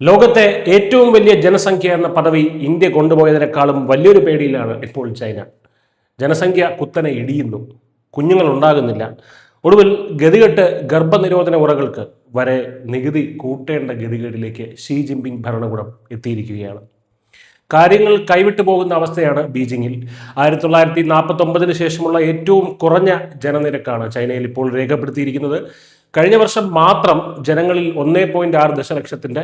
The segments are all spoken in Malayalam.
ലോകത്തെ ഏറ്റവും വലിയ ജനസംഖ്യ എന്ന പദവി ഇന്ത്യ കൊണ്ടുപോയതിനേക്കാളും വലിയൊരു പേടിയിലാണ് ഇപ്പോൾ ചൈന. ജനസംഖ്യ കുത്തനെ ഇടിയുന്നു, കുഞ്ഞുങ്ങൾ ഉണ്ടാകുന്നില്ല. ഒടുവിൽ ഗതികെട്ട് ഗർഭനിരോധന ഉറകൾക്ക് വരെ നികുതി കൂട്ടേണ്ട ഗതികേടിലേക്ക് ഷീ ജിൻപിങ് ഭരണകൂടം എത്തിയിരിക്കുകയാണ്. കാര്യങ്ങൾ കൈവിട്ടു പോകുന്ന അവസ്ഥയാണ് ബീജിംഗിൽ. 1949 ശേഷമുള്ള ഏറ്റവും കുറഞ്ഞ ജനനിരക്കാണ് ചൈനയിൽ ഇപ്പോൾ രേഖപ്പെടുത്തിയിരിക്കുന്നത്. കഴിഞ്ഞ വർഷം മാത്രം ജനങ്ങളിൽ 1.6 ദശലക്ഷത്തിന്റെ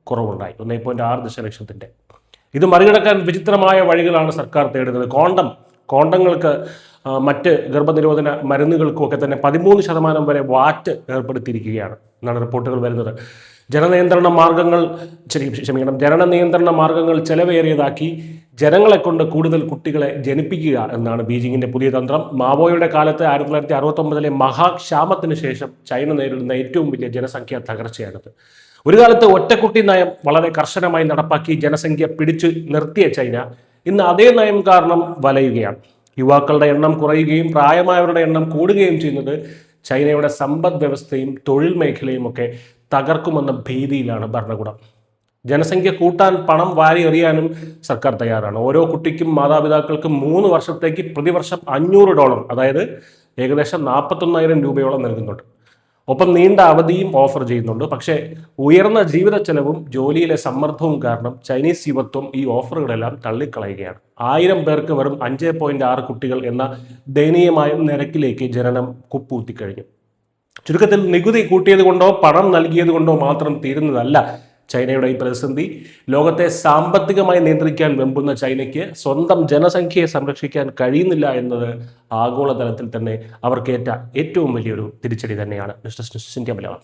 കുറവുണ്ടായി. 1.6 ദശലക്ഷത്തിന്റെ. ഇത് മറികടക്കാൻ വിചിത്രമായ വഴികളാണ് സർക്കാർ തേടുന്നത്. കോണ്ടങ്ങൾക്ക് മറ്റ് ഗർഭനിരോധന മരുന്നുകൾക്കും ഒക്കെ തന്നെ 13% വരെ വാറ്റ് ഏർപ്പെടുത്തിയിരിക്കുകയാണ് എന്നാണ് റിപ്പോർട്ടുകൾ വരുന്നത്. ജനന നിയന്ത്രണ മാർഗങ്ങൾ ചെലവേറിയതാക്കി ജനങ്ങളെ കൊണ്ട് കൂടുതൽ കുട്ടികളെ ജനിപ്പിക്കുക എന്നാണ് ബീജിംഗിന്റെ പുതിയ തന്ത്രം. മാവോയുടെ കാലത്ത് 1969 മഹാക്ഷാമത്തിന് ശേഷം ചൈന നേരിടുന്ന ഏറ്റവും വലിയ ജനസംഖ്യാ തകർച്ചയാണിത്. ഒരു കാലത്ത് ഒറ്റക്കുട്ടി നയം വളരെ കർശനമായി നടപ്പാക്കി ജനസംഖ്യ പിടിച്ചു നിർത്തിയ ചൈന ഇന്ന് അതേ നയം കാരണം വലയുകയാണ്. യുവാക്കളുടെ എണ്ണം കുറയുകയും പ്രായമായവരുടെ എണ്ണം കൂടുകയും ചെയ്യുന്നത് ചൈനയുടെ സമ്പദ് വ്യവസ്ഥയും തൊഴിൽ മേഖലയും ഒക്കെ തകർക്കുമെന്ന ഭീതിയിലാണ് ഭരണകൂടം. ജനസംഖ്യ കൂട്ടാൻ പണം വാരി എറിയാനും സർക്കാർ തയ്യാറാണ്. ഓരോ കുട്ടിക്കും മാതാപിതാക്കൾക്കും 3 വർഷത്തേക്ക് പ്രതിവർഷം $500, അതായത് ഏകദേശം 41,000 രൂപയോളം നൽകുന്നുണ്ട്. ഒപ്പം നീണ്ട അവധിയും ഓഫർ ചെയ്യുന്നുണ്ട്. പക്ഷേ ഉയർന്ന ജീവിത ചെലവും ജോലിയിലെ സമ്മർദ്ദവും കാരണം ചൈനീസ് യുവത്വം ഈ ഓഫറുകളെല്ലാം തള്ളിക്കളയുകയാണ്. 1000 പേർക്ക് വെറും 5.6 കുട്ടികൾ എന്ന ദയനീയമായ നിരക്കിലേക്ക് ജനനം കുപ്പൂത്തിക്കഴിഞ്ഞു. ചുരുക്കത്തിൽ നികുതി കൂട്ടിയത് കൊണ്ടോ പണം നൽകിയത് കൊണ്ടോ മാത്രം തീരുന്നതല്ല ചൈനയുടെ ഈ പ്രതിസന്ധി. ലോകത്തെ സാമ്പത്തികമായി നിയന്ത്രിക്കാൻ വെമ്പുന്ന ചൈനയ്ക്ക് സ്വന്തം ജനസംഖ്യയെ സംരക്ഷിക്കാൻ കഴിയുന്നില്ല എന്നത് ആഗോളതലത്തിൽ തന്നെ അവർക്കേറ്റ ഏറ്റവും വലിയൊരു തിരിച്ചടി തന്നെയാണ്. News desk India Malayalam.